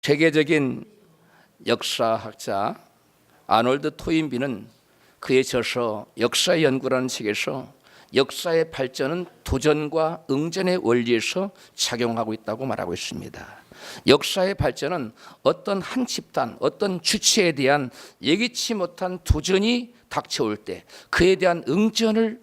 세계적인 역사학자 아놀드 토인비는 그의 저서 역사의 연구라는 책에서 역사의 발전은 도전과 응전의 원리에서 작용하고 있다고 말하고 있습니다. 역사의 발전은 어떤 한 집단, 어떤 주체에 대한 예기치 못한 도전이 닥쳐올 때 그에 대한 응전을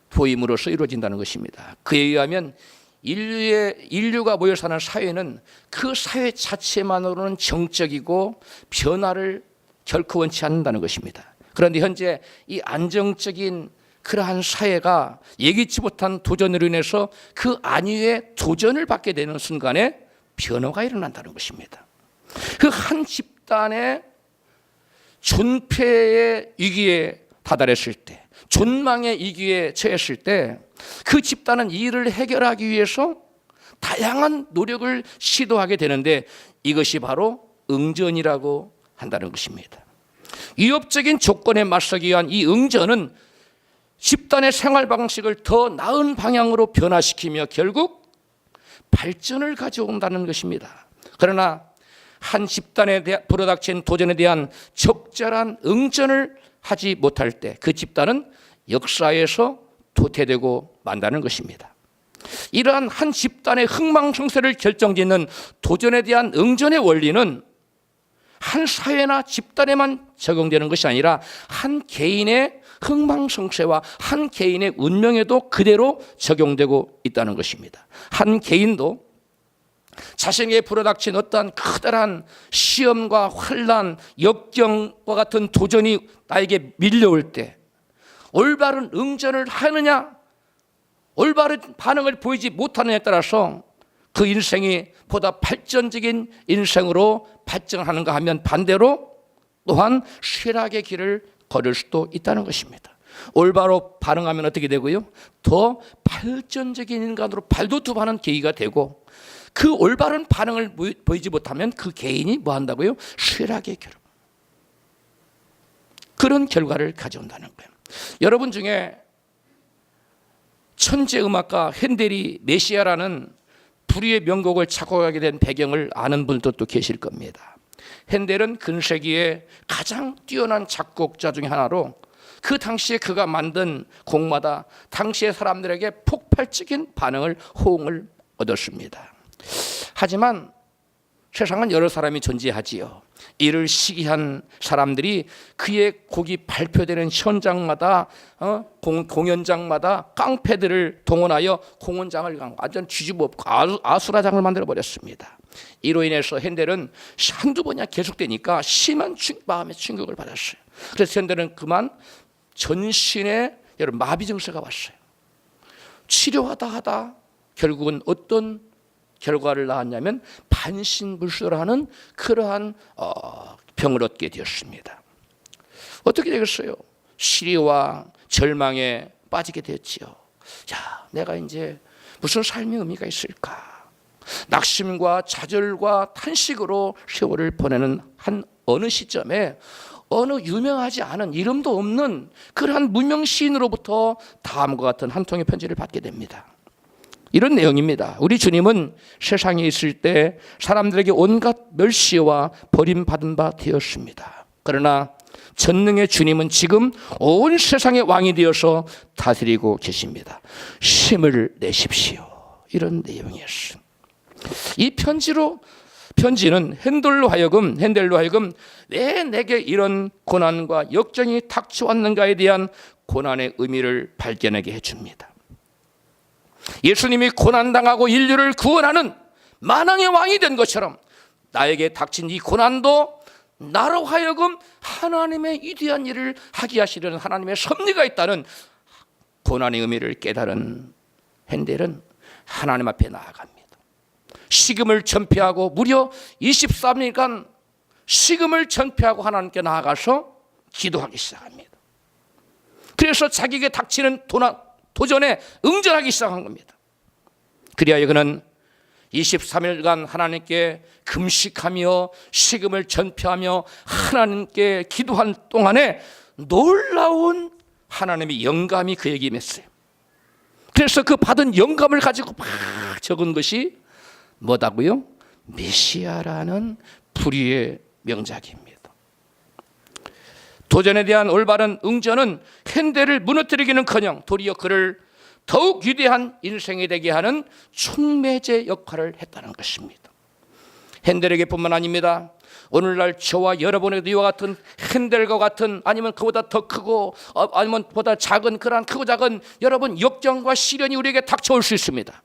보임으로써 이루어진다는 것입니다. 그에 의하면 인류가 모여 사는 사회는 그 사회 자체만으로는 정적이고 변화를 결코 원치 않는다는 것입니다. 그런데 현재 이 안정적인 그러한 사회가 예기치 못한 도전으로 인해서 그 안위의 도전을 받게 되는 순간에 변화가 일어난다는 것입니다. 그 한 집단의 존폐의 위기에 다다랐을 때, 존망의 위기에 처했을 때 그 집단은 이 일을 해결하기 위해서 다양한 노력을 시도하게 되는데 이것이 바로 응전이라고 한다는 것입니다. 위협적인 조건에 맞서기 위한 이 응전은 집단의 생활 방식을 더 나은 방향으로 변화시키며 결국 발전을 가져온다는 것입니다. 그러나 한 집단에 불어닥친 도전에 대한 적절한 응전을 하지 못할 때 그 집단은 역사에서 도태되고 만다는 것입니다. 이러한 한 집단의 흥망성쇠를 결정짓는 도전에 대한 응전의 원리는 한 사회나 집단에만 적용되는 것이 아니라 한 개인의 흥망성쇠와 한 개인의 운명에도 그대로 적용되고 있다는 것입니다. 한 개인도 자신에게 불어닥친 어떠한 커다란 시험과 환난, 역경과 같은 도전이 나에게 밀려올 때 올바른 응전을 하느냐, 올바른 반응을 보이지 못하느냐에 따라서 그 인생이 보다 발전적인 인생으로 발전하는가 하면 반대로 또한 쇠락의 길을 걸을 수도 있다는 것입니다. 올바로 반응하면 어떻게 되고요? 더 발전적인 인간으로 발돋움하는 계기가 되고 그 올바른 반응을 보이지 못하면 그 개인이 뭐 한다고요? 쇠락의 길을. 그런 결과를 가져온다는 거예요. 여러분 중에 천재음악가 핸델이 메시아라는 불의의 명곡을 작곡하게 된 배경을 아는 분들도 계실 겁니다. 핸델은 근세기의 가장 뛰어난 작곡자 중에 하나로 그 당시에 그가 만든 곡마다 당시의 사람들에게 폭발적인 반응을, 호응을 얻었습니다. 하지만 세상은 여러 사람이 존재하지요. 이를 시기한 사람들이 그의 곡이 발표되는 현장마다 공연장마다 깡패들을 동원하여 공연장을 완전 뒤집어 엎고 아수라장을 만들어버렸습니다. 이로 인해서 핸델은 한두 번이나 계속되니까 심한 마음의 충격을 받았어요. 그래서 핸델은 그만 전신에 여러 마비 증세가 왔어요. 치료하다 하다 결국은 어떤 결과를 낳았냐면 반신불수라는 그러한 병을 얻게 되었습니다. 어떻게 되겠어요? 시리와 절망에 빠지게 되었지요. 야, 내가 이제 무슨 삶의 의미가 있을까? 낙심과 좌절과 탄식으로 세월을 보내는 한 어느 시점에 어느 유명하지 않은 이름도 없는 그러한 무명 시인으로부터 다음과 같은 한 통의 편지를 받게 됩니다. 이런 내용입니다. 우리 주님은 세상에 있을 때 사람들에게 온갖 멸시와 버림받은 바 되었습니다. 그러나 전능의 주님은 지금 온 세상의 왕이 되어서 다스리고 계십니다. 힘을 내십시오. 이런 내용이었어요. 이 편지는 핸델로 하여금 왜 내게 이런 고난과 역정이 닥쳐왔는가에 대한 고난의 의미를 발견하게 해줍니다. 예수님이 고난당하고 인류를 구원하는 만왕의 왕이 된 것처럼 나에게 닥친 이 고난도 나로 하여금 하나님의 위대한 일을 하게 하시려는 하나님의 섭리가 있다는 고난의 의미를 깨달은 핸델은 하나님 앞에 나아갑니다. 식음을 전폐하고 무려 23일간 식음을 전폐하고 하나님께 나아가서 기도하기 시작합니다. 그래서 자기에게 닥치는 도전에 응전하기 시작한 겁니다. 그리하여 그는 23일간 하나님께 금식하며 식음을 전폐하며 하나님께 기도한 동안에 놀라운 하나님의 영감이 그에게 임했어요. 그래서 그 받은 영감을 가지고 막 적은 것이 뭐다고요? 메시아라는 불의의 명작입니다. 도전에 대한 올바른 응전은 핸델을 무너뜨리기는커녕 도리어 그를 더욱 위대한 인생이 되게 하는 촉매제 역할을 했다는 것입니다. 핸델에게 뿐만 아닙니다. 오늘날 저와 여러분에게도 이와 같은 핸델과 같은, 아니면 그보다 더 크고 아니면 보다 작은, 그러한 크고 작은 여러분 역경과 시련이 우리에게 닥쳐올 수 있습니다.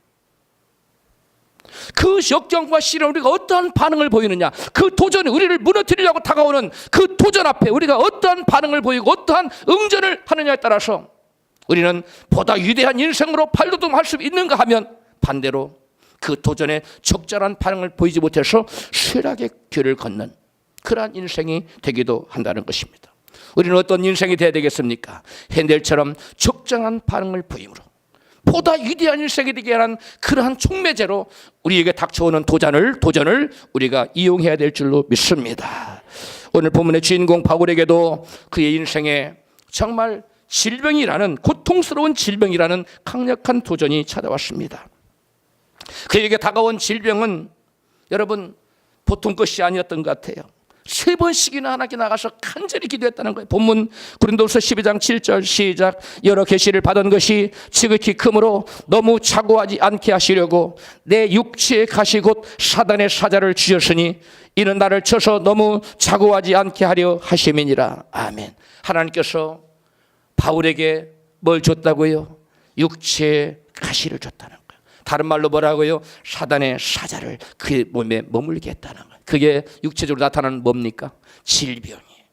그 역경과 시련, 우리가 어떠한 반응을 보이느냐, 그 도전이 우리를 무너뜨리려고 다가오는 그 도전 앞에 우리가 어떠한 반응을 보이고 어떠한 응전을 하느냐에 따라서 우리는 보다 위대한 인생으로 발돋움할 수 있는가 하면, 반대로 그 도전에 적절한 반응을 보이지 못해서 쇠락의 길을 걷는 그러한 인생이 되기도 한다는 것입니다. 우리는 어떤 인생이 되어야 되겠습니까? 핸델처럼 적정한 반응을 보임으로 보다 위대한 인생이 되게 하는 그러한 촉매제로 우리에게 닥쳐오는 도전을 우리가 이용해야 될 줄로 믿습니다. 오늘 본문의 주인공 바울에게도 그의 인생에 정말 질병이라는, 고통스러운 질병이라는 강력한 도전이 찾아왔습니다. 그에게 다가온 질병은 여러분 보통 것이 아니었던 것 같아요. 3번씩이나 하나님께 나가서 간절히 기도했다는 거예요. 본문 고린도후서 12장 7절 시작. 여러 계시를 받은 것이 지극히 크므로 너무 자고하지 않게 하시려고 내 육체의 가시 곧 사단의 사자를 주셨으니 이는 나를 쳐서 너무 자고하지 않게 하려 하심이니라. 아멘. 하나님께서 바울에게 뭘 줬다고요? 육체의 가시를 줬다는 거예요. 다른 말로 뭐라고요? 사단의 사자를 그의 몸에 머물게 했다는 거예요. 그게 육체적으로 나타나는 뭡니까? 질병이에요.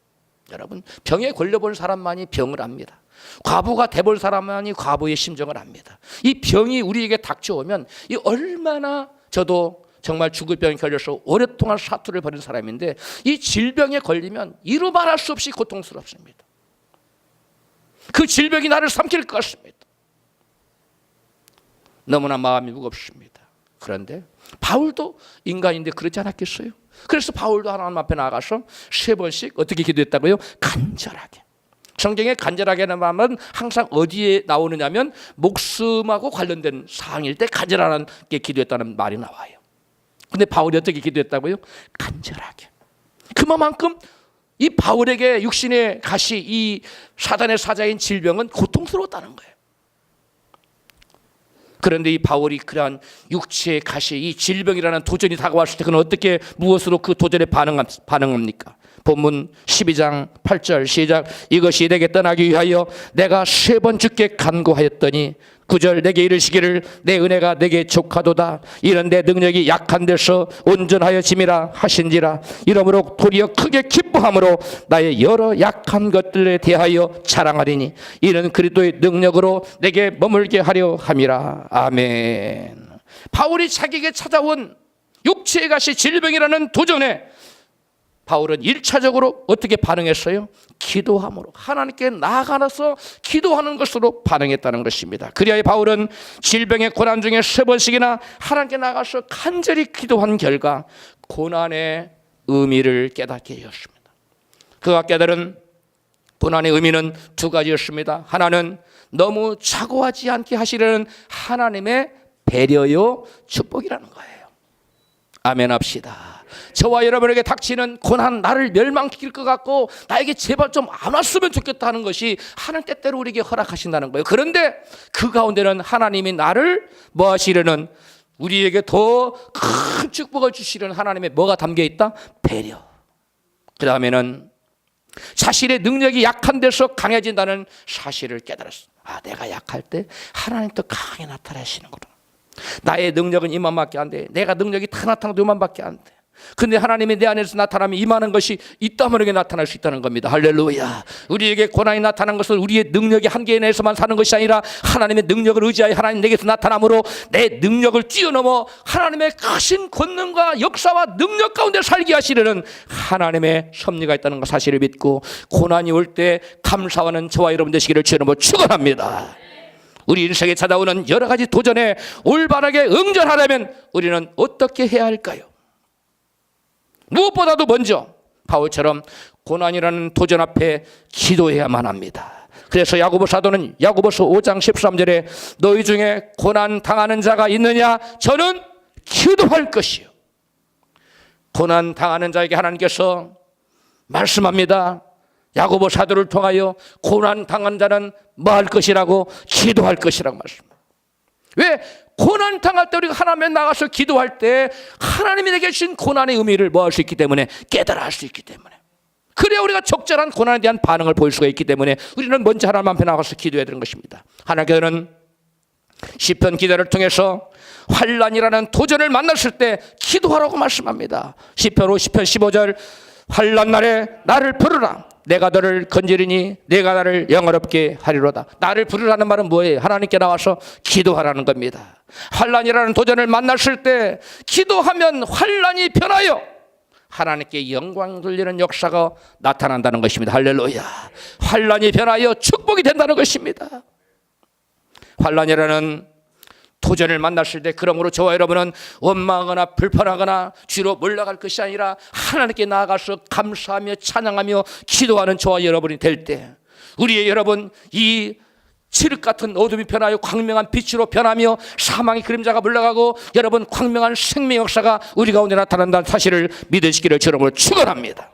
여러분, 병에 걸려본 사람만이 병을 압니다. 과부가 돼볼 사람만이 과부의 심정을 압니다. 이 병이 우리에게 닥쳐오면 이 얼마나, 저도 정말 죽을 병에 걸려서 오랫동안 사투를 벌인 사람인데 이 질병에 걸리면 이루 말할 수 없이 고통스럽습니다. 그 질병이 나를 삼킬 것 같습니다. 너무나 마음이 무겁습니다. 그런데 바울도 인간인데 그러지 않았겠어요? 그래서 바울도 하나님 앞에 나가서 3번씩 어떻게 기도했다고요? 간절하게. 성경에 간절하게는 말은 항상 어디에 나오느냐면 목숨하고 관련된 사항일 때 간절하게 기도했다는 말이 나와요. 근데 바울이 어떻게 기도했다고요? 간절하게. 그만큼 이 바울에게 육신의 가시, 이 사단의 사자인 질병은 고통스러웠다는 거예요. 그런데 이 바울이 그러한 육체의 가시, 이 질병이라는 도전이 다가왔을 때 그는 어떻게, 무엇으로 그 도전에 반응합니까? 본문 12장 8절 시작. 이것이 내게 떠나기 위하여 내가 3번 주께 간구하였더니 9절 내게 이르시기를 내 은혜가 내게 족하도다. 이는 내 능력이 약한 데서 온전하여 짐이라 하신지라. 이러므로 도리어 크게 기뻐함으로 나의 여러 약한 것들에 대하여 자랑하리니 이는 그리스도의 능력으로 내게 머물게 하려 함이라. 아멘. 바울이 자기에게 찾아온 육체의 가시 질병이라는 도전에 바울은 1차적으로 어떻게 반응했어요? 기도함으로, 하나님께 나아가서 기도하는 것으로 반응했다는 것입니다. 그리하여 바울은 질병의 고난 중에 3번씩이나 하나님께 나가서 간절히 기도한 결과 고난의 의미를 깨닫게 되었습니다. 그가 깨달은 고난의 의미는 2가지였습니다. 하나는 너무 자고하지 않게 하시려는 하나님의 배려요 축복이라는 거예요. 아멘 합시다. 저와 여러분에게 닥치는 고난, 나를 멸망시킬 것 같고 나에게 제발 좀 안 왔으면 좋겠다 하는 것이 하나님 때때로 우리에게 허락하신다는 거예요. 그런데 그 가운데는 하나님이 나를 뭐 하시려는, 우리에게 더 큰 축복을 주시려는 하나님의 뭐가 담겨 있다? 배려. 그 다음에는 자신의 능력이 약한 데서 강해진다는 사실을 깨달았어. 아, 내가 약할 때 하나님 또 강하게 나타나시는구나. 나의 능력은 이만밖에 안 돼. 내가 능력이 다 나타나도 이만밖에 안 돼. 근데 하나님이 내 안에서 나타나면 이만한 것이 이따만하게 나타날 수 있다는 겁니다. 할렐루야. 우리에게 고난이 나타난 것은 우리의 능력이 한계에 내에서만 사는 것이 아니라 하나님의 능력을 의지하여 하나님 내게서 나타남으로 내 능력을 뛰어넘어 하나님의 크신 권능과 역사와 능력 가운데 살게 하시려는 하나님의 섭리가 있다는 것 사실을 믿고 고난이 올 때 감사하는 저와 여러분 되시기를 주의 이름으로 축원합니다. 우리 인생에 찾아오는 여러 가지 도전에 올바르게 응전하려면 우리는 어떻게 해야 할까요? 무엇보다도 먼저 바울처럼 고난이라는 도전 앞에 기도해야만 합니다. 그래서 야고보 사도는 야고보서 5장 13절에 너희 중에 고난 당하는 자가 있느냐? 저는 기도할 것이요. 고난 당하는 자에게 하나님께서 말씀합니다. 야고보 사도를 통하여 고난 당한 자는 뭐 할 것이라고? 기도할 것이라고 말씀합니다. 왜? 고난 당할 때 우리가 하나님에 나가서 기도할 때 하나님이 내게 주신 고난의 의미를 뭐 할 수 있기 때문에, 깨달아 할 수 있기 때문에, 그래야 우리가 적절한 고난에 대한 반응을 보일 수가 있기 때문에 우리는 먼저 하나님 앞에 나가서 기도해야 되는 것입니다. 하나님께서는 시편 기도를 통해서 환난이라는 도전을 만났을 때 기도하라고 말씀합니다. 시편 50편 15절, 환난 날에 나를 부르라. 내가 너를 건지리니 내가 나를 영화롭게 하리로다. 나를 부르라는 말은 뭐예요? 하나님께 나와서 기도하라는 겁니다. 환난이라는 도전을 만났을 때 기도하면 환난이 변하여 하나님께 영광 돌리는 역사가 나타난다는 것입니다. 할렐루야. 환난이 변하여 축복이 된다는 것입니다. 환난이라는 도전을 만났을 때, 그러므로 저와 여러분은 원망하거나 불편하거나 뒤로 물러갈 것이 아니라 하나님께 나아가서 감사하며 찬양하며 기도하는 저와 여러분이 될 때, 우리의 여러분, 이 칠흑 같은 어둠이 변하여 광명한 빛으로 변하며 사망의 그림자가 물러가고 여러분 광명한 생명 역사가 우리 가운데 나타난다는 사실을 믿으시기를 저러므로 축원합니다.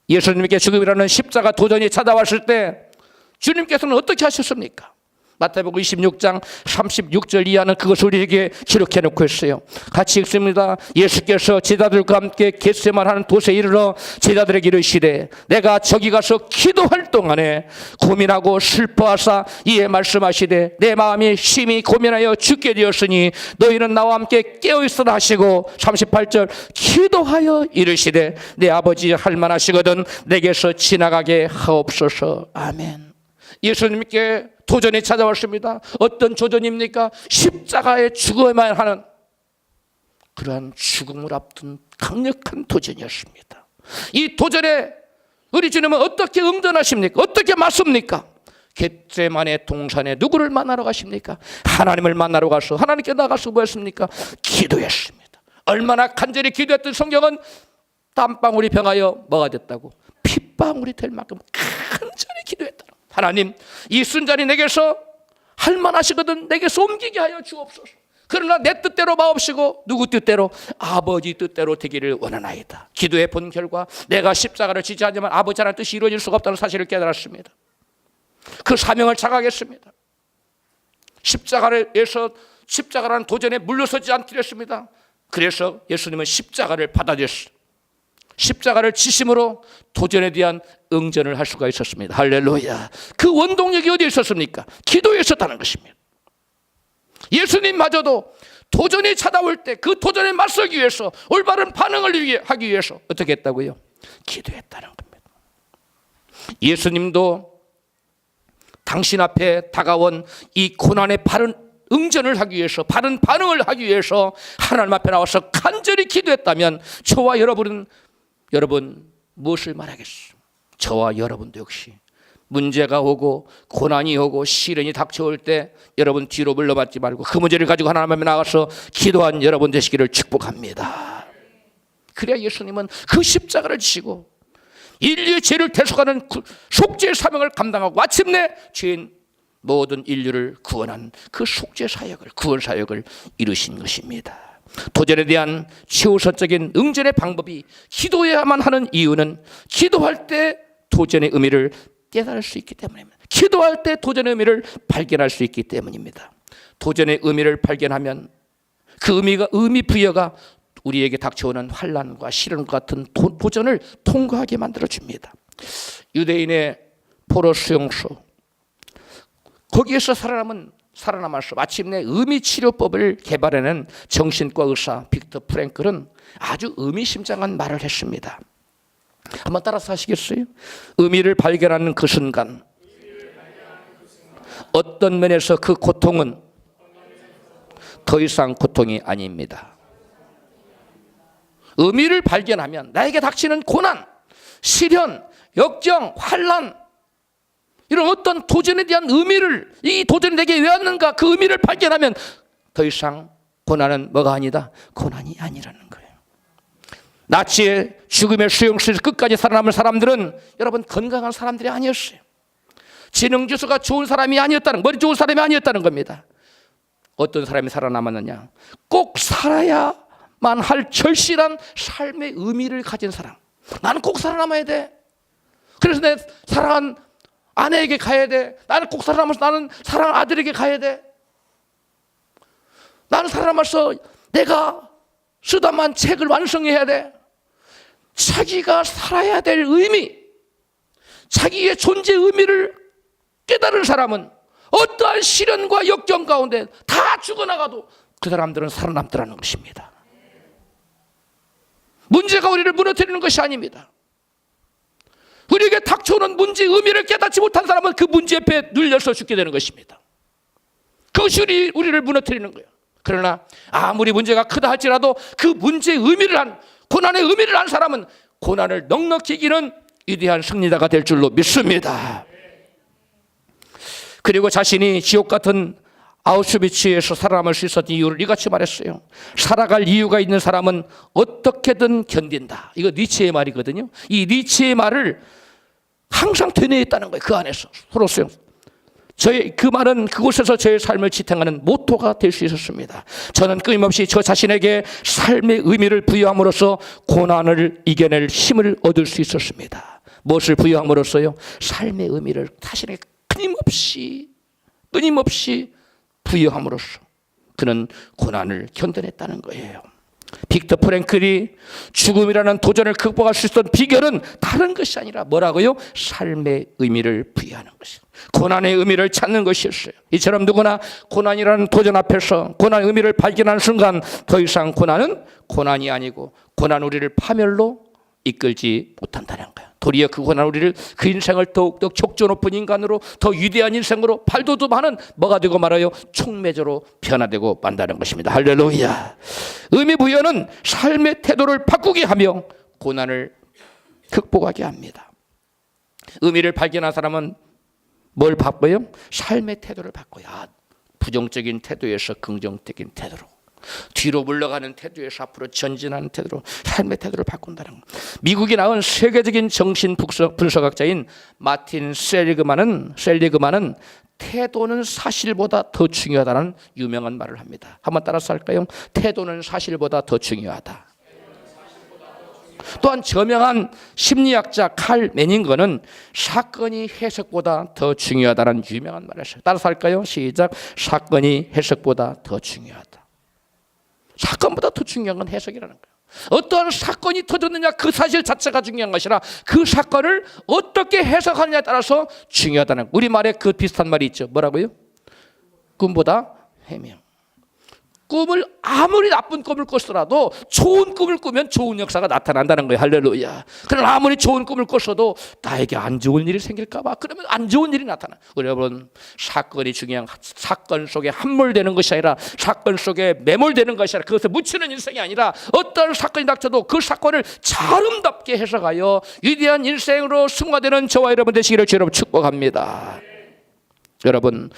예수님께 죽음이라는 십자가 도전이 찾아왔을 때 주님께서는 어떻게 하셨습니까? 마태복음 26장 36절 이하는 그것을 우리에게 기록해 놓고 있어요. 같이 읽습니다. 예수께서 제자들과 함께 겟세마네 하는 곳에 이르러 제자들에게 이르시되 내가 저기 가서 기도할 동안에 고민하고 슬퍼하사 이에 말씀하시되 내 마음이 심히 고민하여 죽게 되었으니 너희는 나와 함께 깨어있으라 하시고 38절 기도하여 이르시되 내 아버지 할만하시거든 내게서 지나가게 하옵소서. 아멘. 예수님께 도전이 찾아왔습니다. 어떤 도전입니까? 십자가에 죽어야만 하는 그러한 죽음을 앞둔 강력한 도전이었습니다. 이 도전에 우리 주님은 어떻게 응전하십니까? 어떻게 맞습니까? 겟세마네 동산에 누구를 만나러 가십니까? 하나님을 만나러 가서 하나님께 나가서 뭐 했습니까? 기도했습니다. 얼마나 간절히 기도했던 성경은 땀방울이 병하여 뭐가 됐다고? 핏방울이 될 만큼 간절히 기도했다. 하나님, 이 순전히 내게서 할만하시거든 내게서 옮기게 하여 주옵소서. 그러나 내 뜻대로 마옵시고 누구 뜻대로? 아버지 뜻대로 되기를 원하나이다. 기도해 본 결과 내가 십자가를 지지 않으면 아버지 하나님 뜻이 이루어질 수가 없다는 사실을 깨달았습니다. 그 사명을 자각했습니다. 십자가라는 도전에 물러서지 않기로 했습니다. 그래서 예수님은 십자가를 받아들였어요. 십자가를 지심으로 도전에 대한 응전을 할 수가 있었습니다. 할렐루야. 그 원동력이 어디에 있었습니까? 기도에 있었다는 것입니다. 예수님마저도 도전이 찾아올 때 그 도전에 맞서기 위해서 올바른 반응을 하기 위해서 어떻게 했다고요? 기도했다는 겁니다. 예수님도 당신 앞에 다가온 이 고난의 바른 응전을 하기 위해서, 바른 반응을 하기 위해서 하나님 앞에 나와서 간절히 기도했다면 저와 여러분 무엇을 말하겠습니까? 저와 여러분도 역시 문제가 오고 고난이 오고 시련이 닥쳐올 때 여러분 뒤로 물러받지 말고 그 문제를 가지고 하나님 앞에 나가서 기도한 여러분 되시기를 축복합니다. 그래야 예수님은 그 십자가를 지고 인류의 죄를 대속하는 속죄의 사명을 감당하고 마침내 죄인 모든 인류를 구원한 그 속죄 사역을, 구원 사역을 이루신 것입니다. 도전에 대한 최우선적인 응전의 방법이 기도해야만 하는 이유는 기도할 때 도전의 의미를 깨달을 수 있기 때문입니다. 기도할 때 도전의 의미를 발견할 수 있기 때문입니다. 도전의 의미를 발견하면 그 의미 부여가 우리에게 닥쳐오는 환난과 시련과 같은 도전을 통과하게 만들어줍니다. 유대인의 포로 수용소, 거기에서 살아남아서 마침내 의미치료법을 개발해낸 정신과 의사 빅터 프랭클은 아주 의미심장한 말을 했습니다. 한번 따라서 하시겠어요? 의미를 발견하는 그 순간 어떤 면에서 그 고통은 더 이상 고통이 아닙니다. 의미를 발견하면 나에게 닥치는 고난, 시련, 역경, 환난, 이런 어떤 도전에 대한 의미를, 이 도전이 내게 왜 왔는가, 그 의미를 발견하면 더 이상 고난은 뭐가 아니다? 고난이 아니라는 거예요. 나치의 죽음의 수용소에서 끝까지 살아남은 사람들은 여러분 건강한 사람들이 아니었어요. 지능지수가 좋은 사람이 아니었다는, 머리 좋은 사람이 아니었다는 겁니다. 어떤 사람이 살아남았느냐? 꼭 살아야만 할 절실한 삶의 의미를 가진 사람. 나는 꼭 살아남아야 돼. 그래서 내 사랑한 아내에게 가야 돼. 나는 꼭 살아남아서 나는 사랑하는 아들에게 가야 돼. 나는 살아남아서 내가 쓰다만 책을 완성해야 돼. 자기가 살아야 될 의미, 자기의 존재 의미를 깨달은 사람은 어떠한 시련과 역경 가운데 다 죽어나가도 그 사람들은 살아남더라는 것입니다. 문제가 우리를 무너뜨리는 것이 아닙니다. 우리에게 닥쳐오는 문제의 의미를 깨닫지 못한 사람은 그 문제 앞에 눌려서 죽게 되는 것입니다. 그것이 우리를 무너뜨리는 거예요. 그러나 아무리 문제가 크다 할지라도 그 문제의 의미를 한, 고난의 의미를 한 사람은 고난을 넉넉히 이기는 위대한 승리자가 될 줄로 믿습니다. 그리고 자신이 지옥 같은 아우슈비츠에서 살아남을 수 있었던 이유를 이같이 말했어요. 살아갈 이유가 있는 사람은 어떻게든 견딘다. 이거 니체의 말이거든요. 이 니체의 말을 항상 되뇌었다는 거예요. 그 안에서 서로서요. 그 말은 그곳에서 저의 삶을 지탱하는 모토가 될 수 있었습니다. 저는 끊임없이 저 자신에게 삶의 의미를 부여함으로써 고난을 이겨낼 힘을 얻을 수 있었습니다. 무엇을 부여함으로써요? 삶의 의미를 자신에게 끊임없이 부여함으로써 그는 고난을 견뎌냈다는 거예요. 빅터 프랭클이 죽음이라는 도전을 극복할 수 있었던 비결은 다른 것이 아니라 뭐라고요? 삶의 의미를 부여하는 것이에요. 고난의 의미를 찾는 것이었어요. 이처럼 누구나 고난이라는 도전 앞에서 고난의 의미를 발견하는 순간 더 이상 고난은 고난이 아니고 고난 우리를 파멸로 이끌지 못한다는 거예요. 도리어 그 고난 우리를 그 인생을 더욱더 격조 높은 인간으로 더 위대한 인생으로 발돋움하는 뭐가 되고 말아요? 촉매제로 변화되고 만다는 것입니다. 할렐루야. 의미 부여는 삶의 태도를 바꾸게 하며 고난을 극복하게 합니다. 의미를 발견한 사람은 뭘 바꿔요? 삶의 태도를 바꿔요. 부정적인 태도에서 긍정적인 태도로, 뒤로 물러가는 태도에서 앞으로 전진하는 태도로 삶의 태도를 바꾼다는 것. 미국이 낳은 세계적인 정신 분석학자인 마틴 셀리그만은 태도는 사실보다 더 중요하다는 유명한 말을 합니다. 한번 따라서 할까요? 태도는 사실보다 더 중요하다. 또한 저명한 심리학자 칼 매닝거는 사건이 해석보다 더 중요하다는 유명한 말을 했어요. 따라서 할까요? 시작. 사건이 해석보다 더 중요하다. 사건보다 더 중요한 건 해석이라는 거예요. 어떠한 사건이 터졌느냐 그 사실 자체가 중요한 것이라 그 사건을 어떻게 해석하느냐에 따라서 중요하다는 거예요. 우리말에 그 비슷한 말이 있죠. 뭐라고요? 꿈보다 해명. 꿈을 아무리 나쁜 꿈을 꿨더라도 좋은 꿈을 꾸면 좋은 역사가 나타난다는 거예요. 할렐루야. 그러나 아무리 좋은 꿈을 꿨어도 나에게 안 좋은 일이 생길까 봐 그러면 안 좋은 일이 나타나. 여러분, 사건이 중요한, 사건 속에 함몰되는 것이 아니라 사건 속에 매몰되는 것이 아니라 그것에 묻히는 인생이 아니라 어떤 사건이 닥쳐도 그 사건을 아름답게 해석하여 위대한 인생으로 승화되는 저와 여러분 되시기를 주여 축복합니다. 여러분,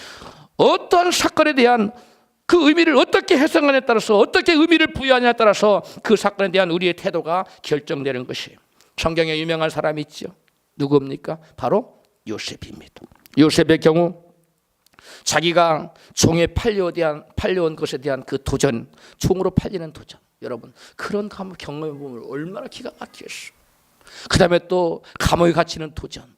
어떤 사건에 대한 그 의미를 어떻게 해석하느냐에 따라서 어떻게 의미를 부여하느냐에 따라서 그 사건에 대한 우리의 태도가 결정되는 것이에요. 성경에 유명한 사람이 있죠. 누굽니까? 바로 요셉입니다. 요셉의 경우 자기가 종에 팔려온 것에 대한 그 도전, 종으로 팔리는 도전. 여러분, 그런 경험해 보면 얼마나 기가 막히겠어. 그 다음에 또 감옥에 갇히는 도전.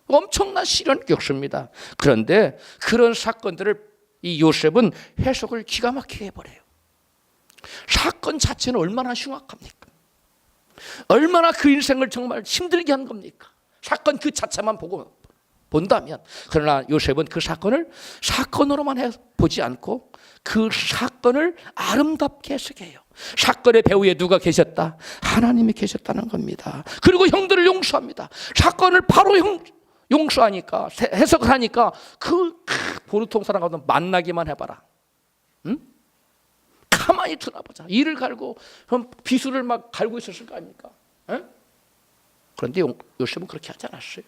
엄청난 시련을 겪습니다. 그런데 그런 사건들을 이 요셉은 해석을 기가 막히게 해버려요. 사건 자체는 얼마나 흉악합니까? 얼마나 그 인생을 정말 힘들게 한 겁니까? 사건 그 자체만 본다면. 그러나 요셉은 그 사건을 사건으로만 보지 않고 그 사건을 아름답게 해석해요. 사건의 배후에 누가 계셨다? 하나님이 계셨다는 겁니다. 그리고 형들을 용서합니다. 사건을 바로 용서하니까, 해석을 하니까 보통 사람 가운데 만나기만 해봐라. 응? 가만히 들어보자. 이를 갈고 비수를 막 갈고 있었을 거 아닙니까? 응? 그런데 요셉은 그렇게 하지 않았어요.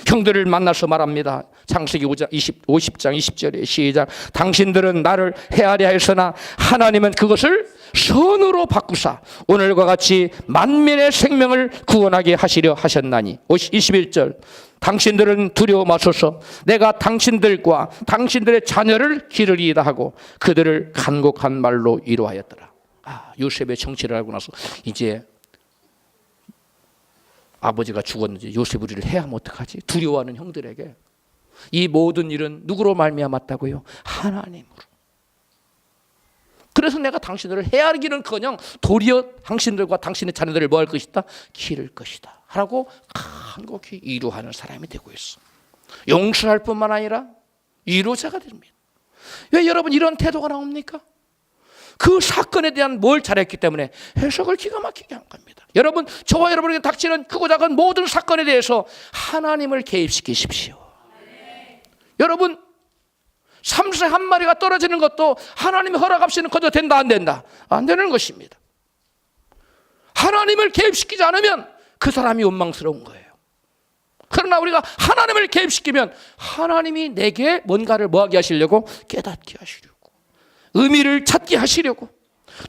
형들을 만나서 말합니다. 창세기 50장 20절에 시작. 당신들은 나를 헤아려 했으나 하나님은 그것을 선으로 바꾸사 오늘과 같이 만민의 생명을 구원하게 하시려 하셨나니. 21절. 당신들은 두려워 마소서. 내가 당신들과 당신들의 자녀를 기르리이다 하고 그들을 간곡한 말로 위로하였더라. 요셉의 정치를 알고 나서 이제 아버지가 죽었는지 요셉 우리를 해하면 어떡하지? 두려워하는 형들에게 이 모든 일은 누구로 말미암았다고요? 하나님으로. 그래서 내가 당신들을 헤아리기는커녕 도리어 당신들과 당신의 자녀들을 뭐 할 것이다? 기를 것이다 하라고 간곡히 위로하는 사람이 되고 있어. 용서할 뿐만 아니라 위로자가 됩니다. 왜 여러분 이런 태도가 나옵니까? 그 사건에 대한 뭘 잘했기 때문에 해석을 기가 막히게 한 겁니다. 여러분, 저와 여러분에게 닥치는 크고 작은 모든 사건에 대해서 하나님을 개입시키십시오. 여러분, 삼세 한 마리가 떨어지는 것도 하나님의 허락 없이는 거저 된다 안 된다? 안 되는 것입니다. 하나님을 개입시키지 않으면 그 사람이 원망스러운 거예요. 그러나 우리가 하나님을 개입시키면 하나님이 내게 뭔가를 뭐하게 하시려고? 깨닫게 하시려고, 의미를 찾게 하시려고,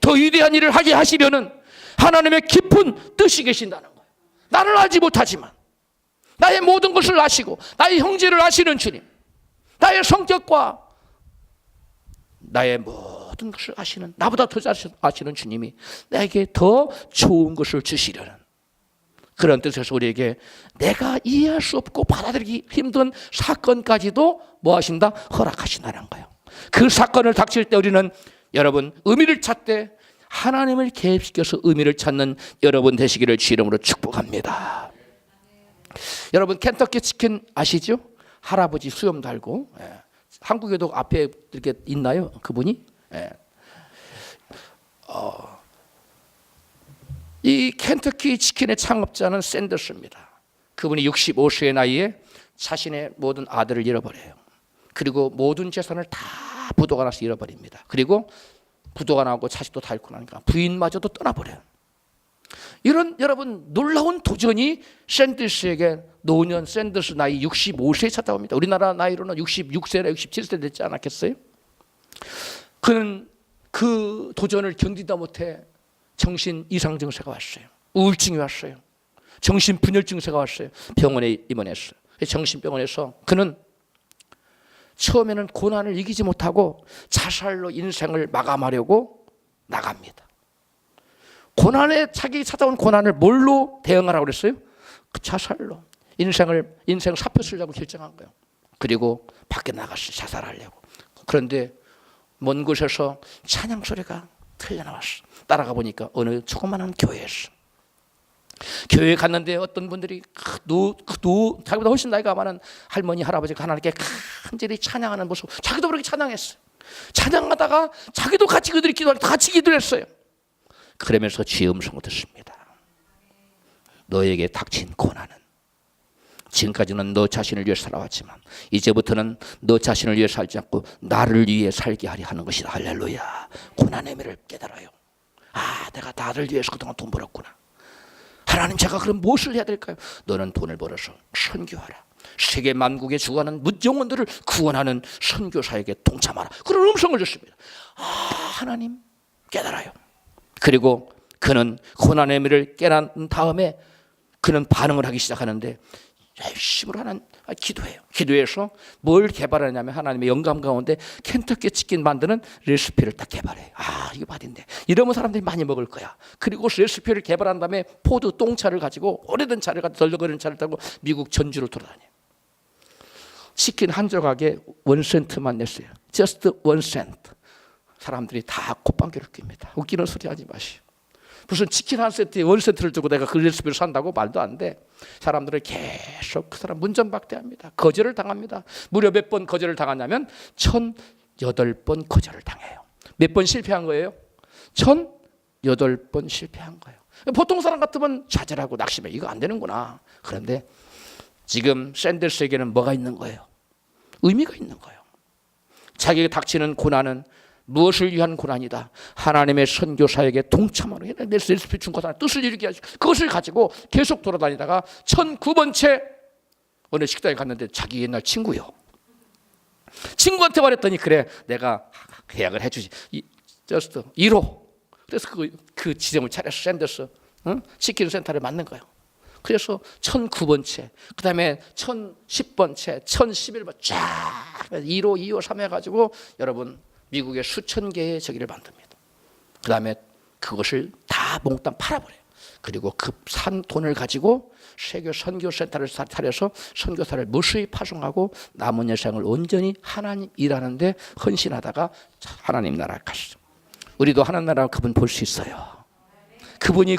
더 위대한 일을 하게 하시려는 하나님의 깊은 뜻이 계신다는 거예요. 나를 알지 못하지만 나의 모든 것을 아시고 나의 형제를 아시는 주님, 나의 성격과 나의 모든 것을 아시는, 나보다 더 잘 아시는 주님이 나에게 더 좋은 것을 주시려는 그런 뜻에서 우리에게 내가 이해할 수 없고 받아들이기 힘든 사건까지도 뭐 하신다? 허락하신다는 거예요. 그 사건을 닥칠 때 우리는 여러분 의미를 찾되 하나님을 개입시켜서 의미를 찾는 여러분 되시기를 주 이름으로 축복합니다. 여러분 켄터키 치킨 아시죠? 할아버지 수염 달고, 한국에도 앞에 이렇게 있나요? 그분이? 이 켄터키 치킨의 창업자는 샌더스입니다. 그분이 65세의 나이에 자신의 모든 아들을 잃어버려요. 그리고 모든 재산을 다 부도가 나서 잃어버립니다. 그리고 부도가 나고 자식도 다 잃고 나니까 부인마저도 떠나버려요. 이런 여러분 놀라운 도전이 샌더스에게 노년 샌더스 나이 65세에 찾아옵니다. 우리나라 나이로는 66세나 67세 됐지 않았겠어요? 그는 그 도전을 견디다 못해 정신 이상 증세가 왔어요. 우울증이 왔어요. 정신 분열 증세가 왔어요. 병원에 입원했어요. 정신병원에서 그는 처음에는 고난을 이기지 못하고 자살로 인생을 마감하려고 나갑니다. 고난에 자기 찾아온 고난을 뭘로 대응하라고 그랬어요? 그 자살로 인생 사표 쓰려고 결정한 거예요. 그리고 밖에 나갔어요. 자살하려고. 그런데 먼 곳에서 찬양 소리가 틀려나왔어. 따라가 보니까 어느 조그만한 교회였어. 교회에 갔는데 어떤 분들이 자기보다 훨씬 나이가 많은 할머니 할아버지가 하나님께 간절히 찬양하는 모습, 자기도 그렇게 찬양했어요. 찬양하다가 자기도 같이 그들이 기도하고 같이 기도했어요. 그러면서 주의 음성을 듣습니다. 너에게 닥친 고난은 지금까지는 너 자신을 위해 살아왔지만 이제부터는 너 자신을 위해 살지 않고 나를 위해 살게 하려 하는 것이다. 할렐루야. 고난의 의미를 깨달아요. 내가 나를 위해서 그동안 돈 벌었구나. 하나님, 제가 그럼 무엇을 해야 될까요? 너는 돈을 벌어서 선교하라. 세계 만국에 죽어가는 영혼들을 구원하는 선교사에게 동참하라. 그런 음성을 줬습니다. 하나님 깨달아요. 그리고 그는 고난의 의미를 깨달은 다음에 그는 반응을 하기 시작하는데 열심으로 하는 기도해요. 기도해서 뭘 개발하냐면 하나님의 영감 가운데 켄터키 치킨 만드는 레시피를 딱 개발해요. 이거 맛인데 이러면 사람들이 많이 먹을 거야. 그리고 레시피를 개발한 다음에 포드 똥차를 가지고 오래된 차를 가지고 덜렁거리는 차를 타고 미국 전주를 돌아다녀요. 치킨 한 조각에 1센트만 냈어요. Just 1센트. 사람들이 다 콧방귀를 낍니다. 웃기는 소리 하지 마시오. 무슨 치킨 한 세트에 1센트를 주고 내가 그 레시피를 산다고? 말도 안 돼. 사람들을 계속 그 사람 문전박대합니다. 거절을 당합니다. 무려 몇 번 거절을 당하냐면 1008번 거절을 당해요. 몇 번 실패한 거예요? 1008번 실패한 거예요. 보통 사람 같으면 좌절하고 낙심해. 이거 안 되는구나. 그런데 지금 샌더스에게는 뭐가 있는 거예요? 의미가 있는 거예요. 자기에게 닥치는 고난은 무엇을 위한 고난이다. 하나님의 선교사에게 동참하는 레시피 준 거다. 뜻을 이루게 하시고 그것을 가지고 계속 돌아다니다가 1009번째 어느 식당에 갔는데 자기 옛날 친구요. 친구한테 말했더니 그래 내가 계약을 해주지. 저스트 1호. 그래서 그 지점을 차려서 샌더스 치킨 센터를 만든 거예요. 그래서 1009번째, 그 다음에 1010번째, 1011번 쫙 1호, 2호, 3호 해가지고 여러분 미국의 수천 개의 저기를 만듭니다. 그 다음에 그것을 다 몽땅 팔아버려요. 그리고 그 산 돈을 가지고 세계 선교센터를 차려서 선교사를 무수히 파송하고 남은 여생을 온전히 하나님 일하는데 헌신하다가 하나님 나라를 가시죠. 우리도 하나님 나라 그분 볼 수 있어요. 그분이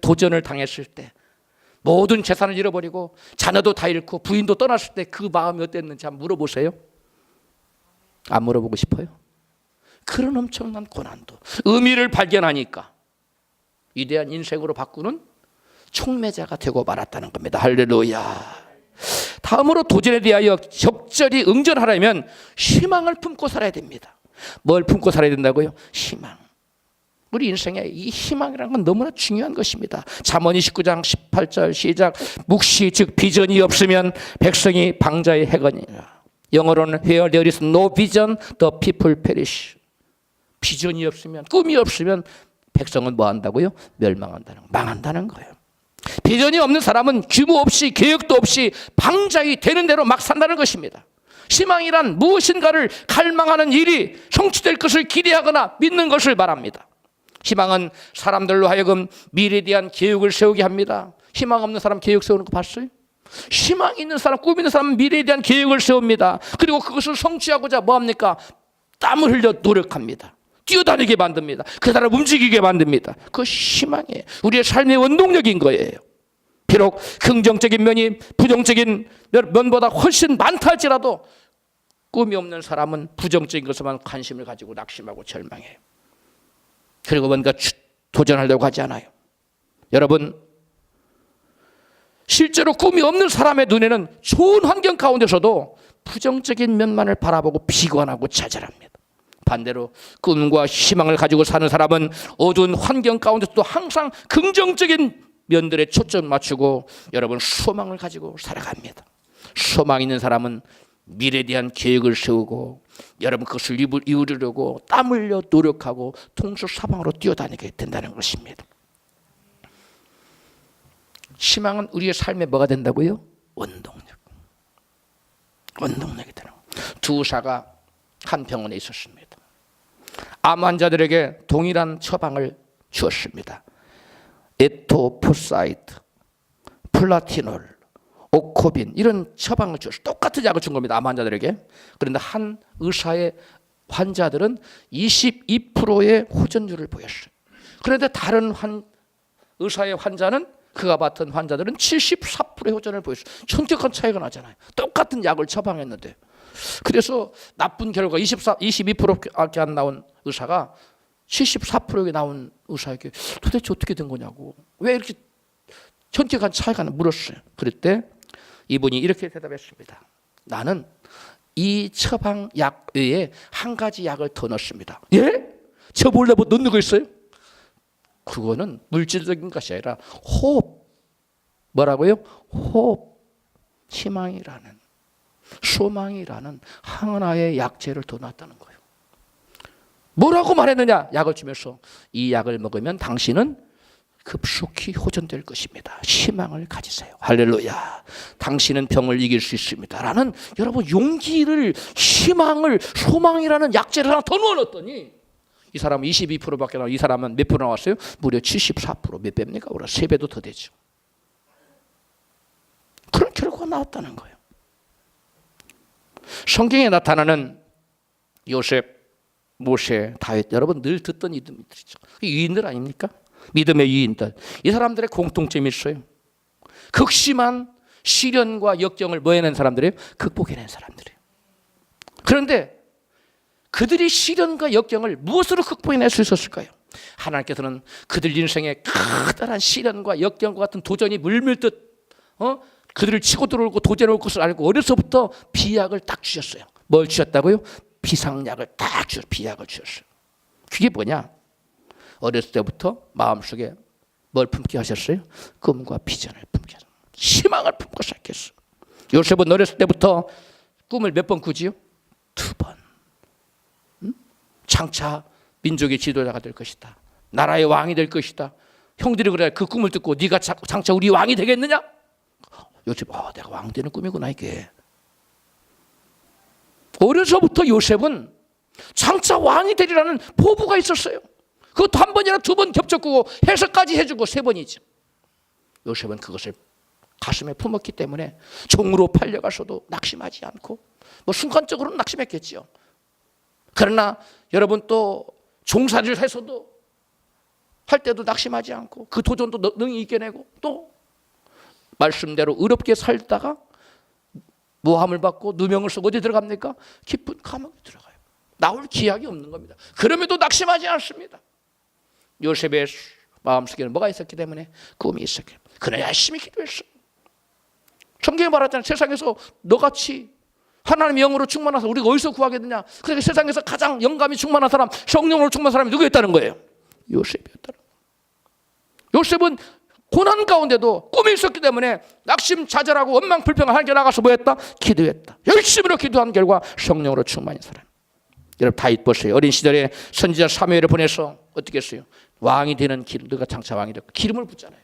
도전을 당했을 때 모든 재산을 잃어버리고 자녀도 다 잃고 부인도 떠났을 때 그 마음이 어땠는지 한번 물어보세요. 안 물어보고 싶어요? 그런 엄청난 고난도 의미를 발견하니까 위대한 인생으로 바꾸는 촉매자가 되고 말았다는 겁니다. 할렐루야. 다음으로 도전에 대하여 적절히 응전하려면 희망을 품고 살아야 됩니다. 뭘 품고 살아야 된다고요? 희망. 우리 인생에 이 희망이라는 건 너무나 중요한 것입니다. 잠언 29장 18절 시작. 묵시 즉 비전이 없으면 백성이 방자의 해거니라. 영어로는 Where there is no vision, the people perish. 비전이 없으면, 꿈이 없으면 백성은 뭐 한다고요? 멸망한다는 거, 망한다는 거예요. 비전이 없는 사람은 규모 없이 계획도 없이 방자히 되는 대로 막 산다는 것입니다. 희망이란 무엇인가를 갈망하는 일이 성취될 것을 기대하거나 믿는 것을 말합니다. 희망은 사람들로 하여금 미래에 대한 계획을 세우게 합니다. 희망 없는 사람 계획 세우는 거 봤어요? 희망 있는 사람, 꿈 있는 사람은 미래에 대한 계획을 세웁니다. 그리고 그것을 성취하고자 뭐합니까? 땀을 흘려 노력합니다. 뛰어다니게 만듭니다. 그 사람 움직이게 만듭니다. 그 희망이에요. 우리의 삶의 원동력인 거예요. 비록 긍정적인 면이 부정적인 면보다 훨씬 많다 할지라도 꿈이 없는 사람은 부정적인 것에만 관심을 가지고 낙심하고 절망해요. 그리고 뭔가 도전하려고 하지 않아요. 여러분, 실제로 꿈이 없는 사람의 눈에는 좋은 환경 가운데서도 부정적인 면만을 바라보고 비관하고 좌절합니다. 반대로 꿈과 희망을 가지고 사는 사람은 어두운 환경 가운데서도 항상 긍정적인 면들에 초점 맞추고 여러분 소망을 가지고 살아갑니다. 소망 있는 사람은 미래에 대한 계획을 세우고 여러분 그것을 이루려고 땀 흘려 노력하고 동서사방으로 뛰어다니게 된다는 것입니다. 희망은 우리의 삶에 뭐가 된다고요? 원동력이 되는 거예요. 두 의사가 한 병원에 있었습니다. 암 환자들에게 동일한 처방을 주었습니다. 에토포사이드, 플라티놀, 오코빈 이런 처방을 주었어요. 똑같은 약을 준 겁니다. 암 환자들에게. 그런데 한 의사의 환자들은 22%의 호전율을 보였어요. 그런데 다른 의사의 환자는 그가 맡은 환자들은 74%의 호전을 보였어요. 천격한 차이가 나잖아요. 똑같은 약을 처방했는데. 그래서 나쁜 결과 22%밖에 안 나온 의사가 74%에 나온 의사에게 도대체 어떻게 된 거냐고, 왜 이렇게 천격한 차이가 나 물었어요. 그럴 때 이분이 이렇게 대답했습니다. 나는 이 처방약 외에 한 가지 약을 더 넣습니다. 예? 저 몰래 뭐 넣는 거 있어요? 그거는 물질적인 것이 아니라 호흡. 뭐라고요? 호흡. 희망이라는, 소망이라는 하나의 약재를 더 놨다는 거예요. 뭐라고 말했느냐? 약을 주면서 이 약을 먹으면 당신은 급속히 호전될 것입니다. 희망을 가지세요. 할렐루야. 당신은 병을 이길 수 있습니다. 라는 여러분 용기를, 희망을, 소망이라는 약재를 하나 더 넣어놨더니 이 사람은 22%밖에 나와. 이 사람은 몇 프로 나왔어요? 무려 74%. 몇 배입니까? 3배도 더 되죠. 그런 결과가 나왔다는 거예요. 성경에 나타나는 요셉, 모세, 다윗, 여러분 늘 듣던 이름들이죠. 유인들 아닙니까? 믿음의 유인들. 이 사람들의 공통점이 있어요. 극심한 시련과 역경을 뭐 해낸 사람들이에요? 극복해낸 사람들이에요. 그런데 그들이 시련과 역경을 무엇으로 극복해낼 수 있었을까요? 하나님께서는 그들 인생에 커다란 시련과 역경과 같은 도전이 물밀듯 그들을 치고 들어오고 도전해올 것을 알고 어려서부터 비약을 딱 주셨어요. 뭘 주셨다고요? 비상약을 딱 주셨어요. 비약을 주셨어요. 그게 뭐냐? 어렸을 때부터 마음속에 뭘 품게 하셨어요? 꿈과 비전을 품게 하셨어요. 희망을 품고 시작했어요. 요셉은 어렸을 때부터 꿈을 몇 번 꾸지요? 2번. 장차 민족의 지도자가 될 것이다. 나라의 왕이 될 것이다. 형들이 그래 그 꿈을 듣고 네가 장차 우리 왕이 되겠느냐? 요셉, 내가 왕 되는 꿈이구나 이게. 어려서부터 요셉은 장차 왕이 되리라는 포부가 있었어요. 그것도 한 번이나 2번 겹쳐꾸고 해석까지 해주고 3번이죠. 요셉은 그것을 가슴에 품었기 때문에 종으로 팔려가서도 낙심하지 않고, 뭐 순간적으로는 낙심했겠죠. 그러나 여러분 또 종살이를 해서도 할 때도 낙심하지 않고 그 도전도 능히 이겨내고, 또 말씀대로 의롭게 살다가 모함을 받고 누명을 쓰고 어디 들어갑니까? 깊은 감옥에 들어가요. 나올 기약이 없는 겁니다. 그럼에도 낙심하지 않습니다. 요셉의 마음속에는 뭐가 있었기 때문에? 꿈이 있었기 때문에. 그는 열심히 기도했어. 성경에 말하잖아요. 세상에서 너같이 하나님의 영으로 충만한 사람 우리가 어디서 구하겠느냐. 그러니까 세상에서 가장 영감이 충만한 사람, 성령으로 충만한 사람이 누구였다는 거예요? 요셉이었다는 거예요. 요셉은 고난 가운데도 꿈이 있었기 때문에 낙심자절하고 원망불평을 하게 나가서 뭐 했다? 기도했다. 열심히로 기도한 결과 성령으로 충만한 사람. 여러분 다윗 보세요. 어린 시절에 선지자 사무엘을 보내서 어떻게 했어요? 왕이 되는 기름, 너가 장차 왕이 되고 기름을 붓잖아요.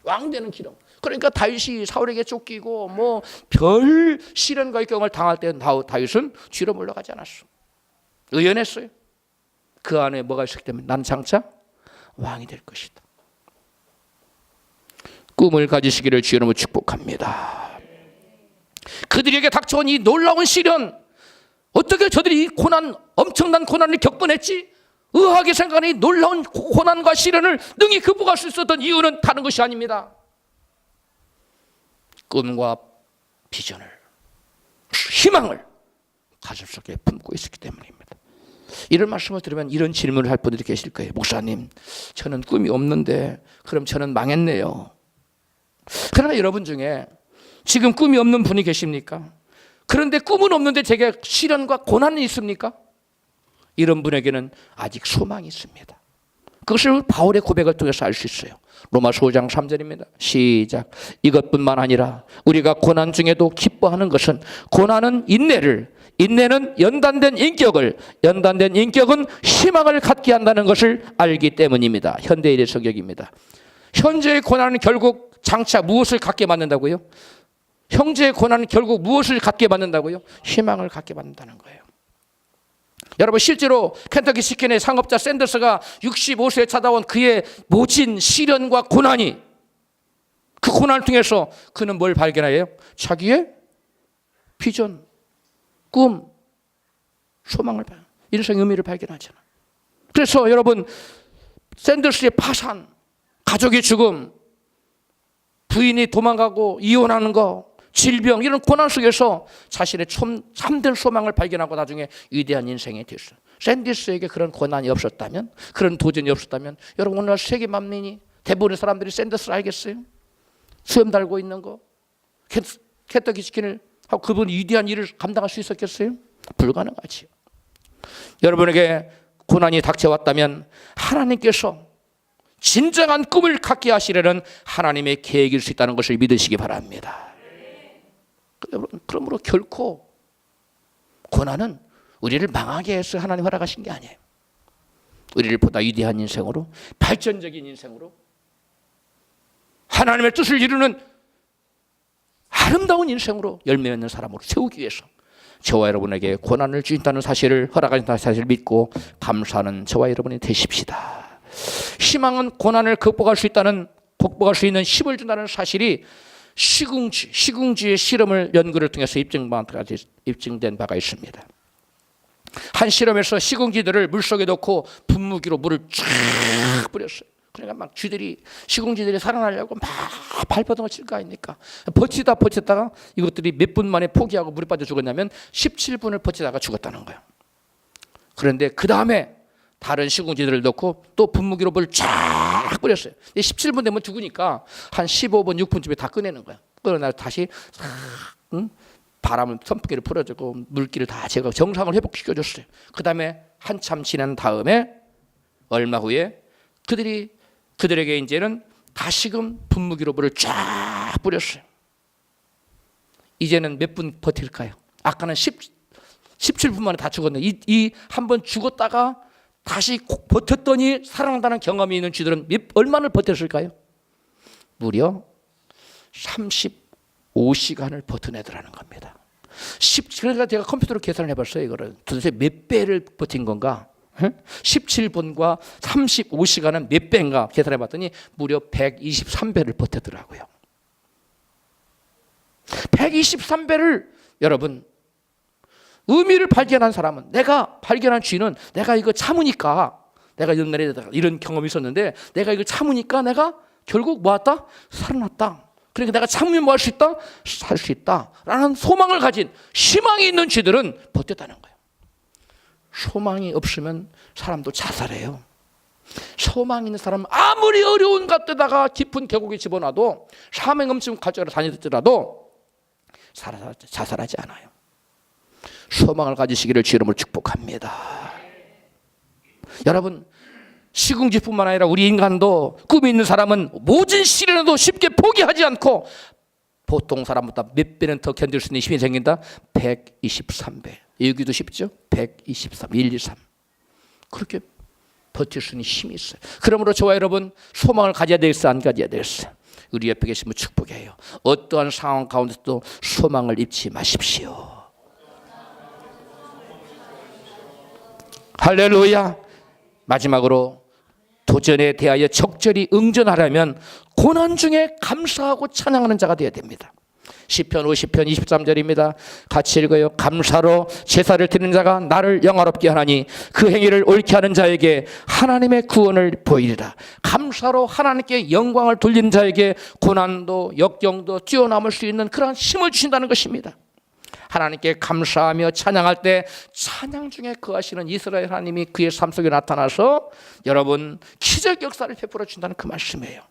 왕 되는 기름. 그러니까 다윗이 사울에게 쫓기고 뭐 별 시련과 역경을 당할 때 다윗은 뒤로 물러가지 않았어. 의연했어요. 그 안에 뭐가 있었기 때문에 난 장차 왕이 될 것이다. 꿈을 가지시기를 주의 이름으로 축복합니다. 그들에게 닥쳐온 이 놀라운 시련, 어떻게 저들이 이 고난, 엄청난 고난을 겪어냈지? 의아하게 생각하는 이 놀라운 고난과 시련을 능히 극복할 수 있었던 이유는 다른 것이 아닙니다. 꿈과 비전을, 희망을 가슴속에 품고 있었기 때문입니다. 이런 말씀을 들으면 이런 질문을 할 분들이 계실 거예요. 목사님, 저는 꿈이 없는데 그럼 저는 망했네요. 그러나 여러분 중에 지금 꿈이 없는 분이 계십니까? 그런데 꿈은 없는데 제게 시련과 고난이 있습니까? 이런 분에게는 아직 소망이 있습니다. 그것을 바울의 고백을 통해서 알 수 있어요. 로마서 5장 3절입니다. 시작. 이것뿐만 아니라 우리가 고난 중에도 기뻐하는 것은 고난은 인내를, 인내는 연단된 인격을, 연단된 인격은 희망을 갖게 한다는 것을 알기 때문입니다. 현대인의 성격입니다. 현재의 고난은 결국 장차 무엇을 갖게 만든다고요? 형제의 고난은 결국 무엇을 갖게 만든다고요? 희망을 갖게 만든다는 거예요. 여러분 실제로 켄터키 치킨의 상업자 샌더스가 65세에 찾아온 그의 모진 시련과 고난이, 그 고난을 통해서 그는 뭘 발견해요? 자기의 비전, 꿈, 소망을, 인생의 의미를 발견하잖아요. 그래서 여러분 샌더스의 파산, 가족의 죽음, 부인이 도망가고 이혼하는 거, 질병, 이런 고난 속에서 자신의 참된 소망을 발견하고 나중에 위대한 인생이 됐어요. 샌더스에게 그런 고난이 없었다면, 그런 도전이 없었다면, 여러분 오늘날 세계 만민이, 대부분의 사람들이 샌더스를 알겠어요? 수염 달고 있는 거, 켄터키 치킨을 하고 그분 위대한 일을 감당할 수 있었겠어요? 불가능하지요. 여러분에게 고난이 닥쳐왔다면 하나님께서 진정한 꿈을 갖게 하시려는 하나님의 계획일 수 있다는 것을 믿으시기 바랍니다. 그러므로 결코 고난은 우리를 망하게 해서 하나님 허락하신 게 아니에요. 우리를 보다 위대한 인생으로, 발전적인 인생으로, 하나님의 뜻을 이루는 아름다운 인생으로 열매 맺는 사람으로 세우기 위해서 저와 여러분에게 고난을 주신다는 사실을, 허락하신다는 사실을 믿고 감사하는 저와 여러분이 되십시다. 희망은 고난을 극복할 수 있는 힘을 준다는 사실이 시궁지의 실험을 연구를 통해서 입증된 바가 있습니다. 한 실험에서 시궁지들을 물속에 넣고 분무기로 물을 쫙 뿌렸어요. 그러니까 막 시궁지들이 살아나려고 막 발버둥을 칠 거 아닙니까? 버티다가 이것들이 몇 분 만에 포기하고 물에 빠져 죽었냐면 17분을 버티다가 죽었다는 거예요. 그런데 그 다음에 다른 시궁지들을 넣고 또 분무기로 물을 쫙 뿌렸어요. 17분 되면 죽으니까 한 15분, 6분쯤에 다 꺼내는 거야. 그러나 다시 바람을, 선풍기를 풀어주고 물기를 다 제거하고 정상을 회복시켜줬어요. 그 다음에 한참 지난 다음에 얼마 후에 그들에게 이제는 다시금 분무기로 물을 쫙 뿌렸어요. 이제는 몇 분 버틸까요? 아까는 17분 만에 다 죽었는데 이 한 번 죽었다가 다시 버텼더니 살아난다는 경험이 있는 쥐들은 얼마나 버텼을까요? 무려 35시간을 버텨내더라는 겁니다. 그러니까 제가 컴퓨터로 계산을 해봤어요. 이거를 도대체 몇 배를 버틴 건가? 17분과 35시간은 몇 배인가 계산해봤더니 무려 123배를 버텼더라고요. 123배를 여러분, 의미를 발견한 사람은, 내가 발견한 쥐는 내가 이거 참으니까, 내가 옛날에 이런 경험이 있었는데 내가 이거 참으니까 내가 결국 뭐했다? 살아났다. 그러니까 내가 참으면 뭐 할 수 있다? 살 수 있다 라는 소망을 가진, 희망이 있는 쥐들은 버텼다는 거예요. 소망이 없으면 사람도 자살해요. 소망 있는 사람은 아무리 어려운 곳에다가 깊은 계곡에 집어넣어도 사명 없이 갈증으로 다니더라도 자살하지 않아요. 소망을 가지시기를 주 이름으로 축복합니다. 여러분, 시궁쥐뿐만 아니라 우리 인간도, 꿈이 있는 사람은 모진 시련에도 쉽게 포기하지 않고 보통 사람보다 몇 배는 더 견딜 수 있는 힘이 생긴다. 123배. 여기도 쉽죠? 123, 1, 2, 3. 그렇게 버틸 수 있는 힘이 있어요. 그러므로 저와 여러분, 소망을 가져야 되겠어, 안 가져야 되겠어? 우리 옆에 계시면 축복해요. 어떠한 상황 가운데서도 소망을 잃지 마십시오. 할렐루야. 마지막으로 도전에 대하여 적절히 응전하려면 고난 중에 감사하고 찬양하는 자가 되어야 됩니다. 시편 50편 23절입니다. 같이 읽어요. 감사로 제사를 드리는 자가 나를 영화롭게 하나니 그 행위를 옳게 하는 자에게 하나님의 구원을 보이리라. 감사로 하나님께 영광을 돌리는 자에게 고난도 역경도 뛰어넘을 수 있는 그러한 힘을 주신다는 것입니다. 하나님께 감사하며 찬양할 때 찬양 중에 거하시는 이스라엘 하나님이 그의 삶 속에 나타나서 여러분 기적 역사를 베풀어 준다는 그 말씀이에요.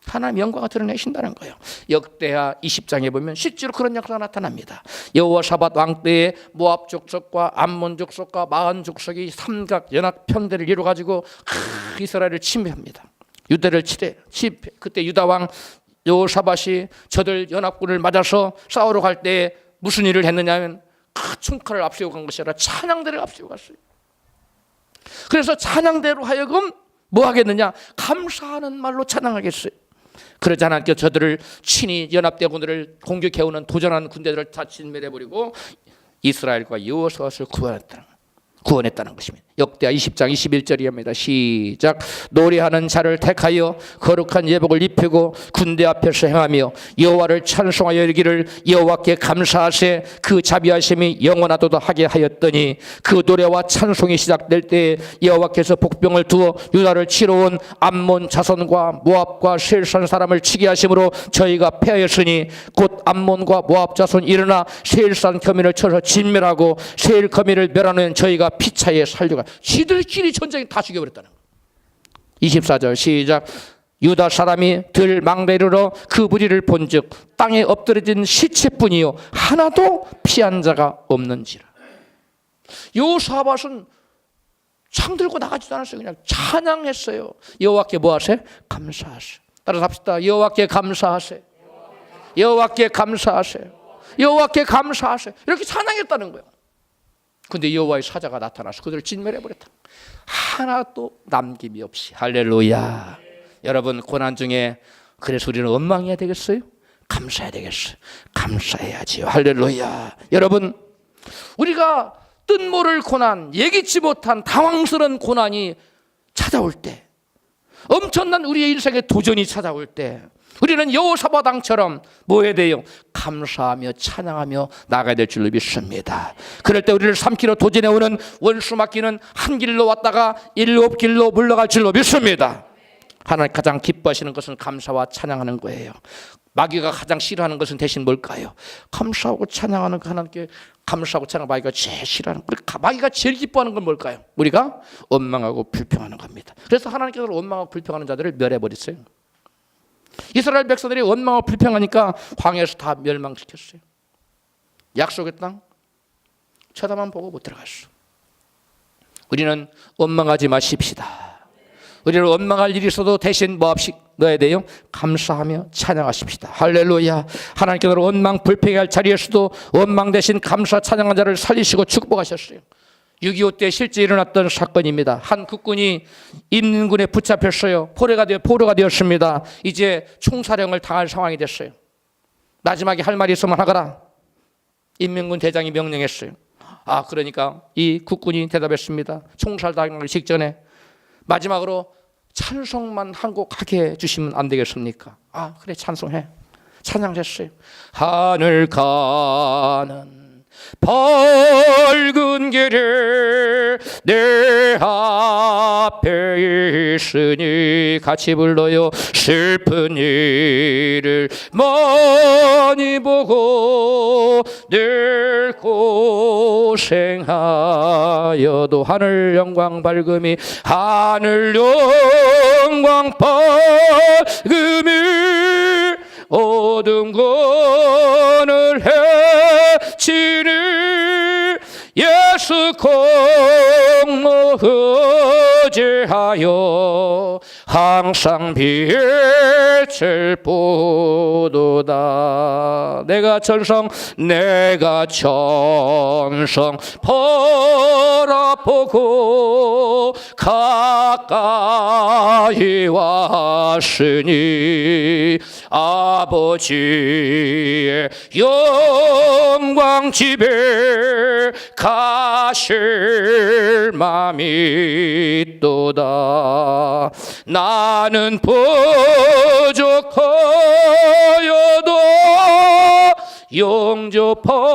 하나님 영광을 드러내신다는 거예요. 역대하 20장에 보면 실제로 그런 역사가 나타납니다. 여호사밧 왕 때에 모압 족속과 암몬 족속과 마한 족속이 삼각 연합 편대를 이루어 가지고 이스라엘을 침입합니다. 유대를 치래. 그때 유다 왕 여호사밧이 저들 연합군을 맞아서 싸우러 갈 때 무슨 일을 했느냐면 총칼을 앞세우고 간 것이 아니라 찬양대를 앞세우고 갔어요. 그래서 찬양대로 하여금 뭐 하겠느냐? 감사하는 말로 찬양하겠어요. 그러지 않았기에 저들을 친히 연합대군들을 공격해오는 도전하는 군대들을 다 진멸해버리고 이스라엘과 여호사밧을 구원했다는 것입니다. 역대하 20장 21절입니다. 시작. 노래하는 자를 택하여 거룩한 예복을 입히고 군대 앞에서 행하며 여호와를 찬송하여 이르기를 여호와께 감사하세 그 자비하심이 영원하도다 하게 하였더니 그 노래와 찬송이 시작될 때에 여호와께서 복병을 두어 유다를 치러 온 암몬 자손과 모압과 세일산 사람을 치게 하심으로 저희가 패하였으니 곧 암몬과 모압 자손 일어나 세일산 거민을 쳐서 진멸하고 세일 거민을 멸하는 저희가 피차에 살려가. 지들끼리 전쟁에 다 죽여버렸다는 거예요. 24절 시작. 유다 사람이 들 망대르러 그 무리를 본즉 땅에 엎드려진 시체뿐이요 하나도 피한 자가 없는지라. 여호사밧은 창 들고 나가지도 않았어요. 그냥 찬양했어요. 여호와께 뭐 하세요? 감사하세요. 따라서 합시다. 여호와께 감사하세요. 여호와께 감사하세요. 여호와께 감사하세요. 이렇게 찬양했다는 거예요. 근데 여호와의 사자가 나타나서 그들을 진멸해버렸다. 하나도 남김이 없이. 할렐루야. 여러분 고난 중에 그래서 우리는 원망해야 되겠어요? 감사해야 되겠어요? 감사해야지요. 할렐루야. 여러분 우리가 뜻모를 고난, 예기치 못한 당황스러운 고난이 찾아올 때, 엄청난 우리의 인생의 도전이 찾아올 때 우리는 여호사밧 왕처럼 뭐 해야 돼요? 감사하며 찬양하며 나가야 될 줄로 믿습니다. 그럴 때 우리를 삼키러 도전해오는 원수 마귀는 한 길로 왔다가 7길로 물러갈 줄로 믿습니다. 하나님 가장 기뻐하시는 것은 감사와 찬양하는 거예요. 마귀가 가장 싫어하는 것은 대신 뭘까요? 감사하고 찬양하는 하나님께 감사하고 찬양. 마귀가 제일 싫어하는, 마귀가 제일 기뻐하는 건 뭘까요? 우리가 원망하고 불평하는 겁니다. 그래서 하나님께서 원망하고 불평하는 자들을 멸해버렸어요. 이스라엘 백성들이 원망하고 불평하니까 광야에서 다 멸망시켰어요. 약속의 땅 쳐다만 보고 못 들어갔어. 우리는 원망하지 마십시다. 우리를 원망할 일이 있어도 대신 뭐 없이 넣어야 돼요? 감사하며 찬양하십시다. 할렐루야. 하나님께서 원망 불평해 할 자리에서도 원망 대신 감사 찬양한 자를 살리시고 축복하셨어요. 6.25 때 실제 일어났던 사건입니다. 한 국군이 인민군에 붙잡혔어요. 포로가 되었습니다. 이제 총사령을 당할 상황이 됐어요. 마지막에 할 말이 있으면 하거라. 인민군 대장이 명령했어요. 그러니까 이 국군이 대답했습니다. 총살당하기 직전에 마지막으로 찬송만 한 곡 하게 해주시면 안 되겠습니까? 그래, 찬송해. 찬양했어요. 하늘 가는 밝은 길에 내 앞에 있으니 같이 불러요. 슬픈 일을 많이 보고 늘 고생하여도 하늘 영광 밝음이 어둠 권을 해치는 예수 공모의지하여 항상 빛을 보도다. 내가 천성 바라보고 가까이 왔으니 아버지의 영광 집에 가실 맘이 있도다. 나는 부족하여도